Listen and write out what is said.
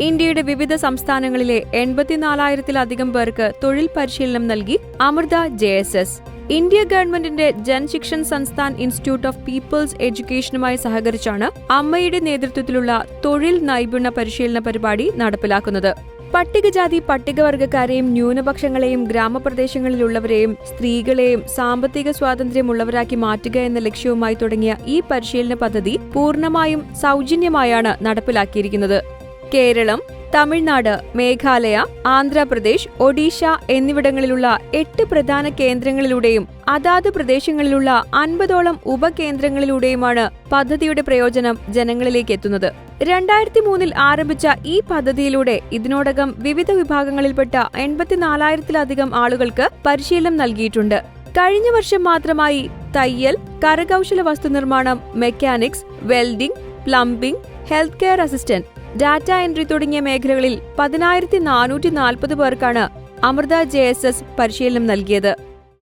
ഇന്ത്യയുടെ വിവിധ സംസ്ഥാനങ്ങളിലെ 84,000-ലധികം പേർക്ക് തൊഴിൽ പരിശീലനം നൽകി അമൃത JSS. ഇന്ത്യ ഗവൺമെന്റിന്റെ Jan Shikshan Sansthan institute of people's എഡ്യൂക്കേഷനുമായി സഹകരിച്ചാണ് അമ്മയുടെ നേതൃത്വത്തിലുള്ള തൊഴിൽ നൈപുണ്യ പരിശീലന പരിപാടി നടപ്പിലാക്കുന്നത്. പട്ടികജാതി പട്ടികവർഗക്കാരെയും ന്യൂനപക്ഷങ്ങളെയും ഗ്രാമപ്രദേശങ്ങളിലുള്ളവരെയും സ്ത്രീകളെയും സാമ്പത്തിക സ്വാതന്ത്ര്യമുള്ളവരാക്കി മാറ്റുക എന്ന ലക്ഷ്യവുമായി തുടങ്ങിയ ഈ പരിശീലന പദ്ധതി പൂർണ്ണമായും സൗജന്യമായാണ് നടപ്പിലാക്കിയിരിക്കുന്നത്. കേരളം, തമിഴ്നാട്, മേഘാലയ, ആന്ധ്രാപ്രദേശ്, ഒഡീഷ എന്നിവിടങ്ങളിലുള്ള 8 പ്രധാന കേന്ദ്രങ്ങളിലൂടെയും അതാത് പ്രദേശങ്ങളിലുള്ള 50ഓളം ഉപകേന്ദ്രങ്ങളിലൂടെയുമാണ് പദ്ധതിയുടെ പ്രയോജനം ജനങ്ങളിലേക്ക് എത്തുന്നത്. 2003-ൽ ആരംഭിച്ച ഈ പദ്ധതിയിലൂടെ ഇതിനോടകം വിവിധ വിഭാഗങ്ങളിൽപ്പെട്ട 84,000-ലധികം ആളുകൾക്ക് പരിശീലനം നൽകിയിട്ടുണ്ട്. കഴിഞ്ഞ വർഷം മാത്രമായി തയ്യൽ, കരകൗശല വസ്തുനിർമ്മാണം, mechanics, welding, plumbing, health care assistant, data entry തുടങ്ങിയ മേഖലകളിൽ 10,440 പേർക്കാണ് അമൃത JSS പരിശീലനം നൽകിയത്.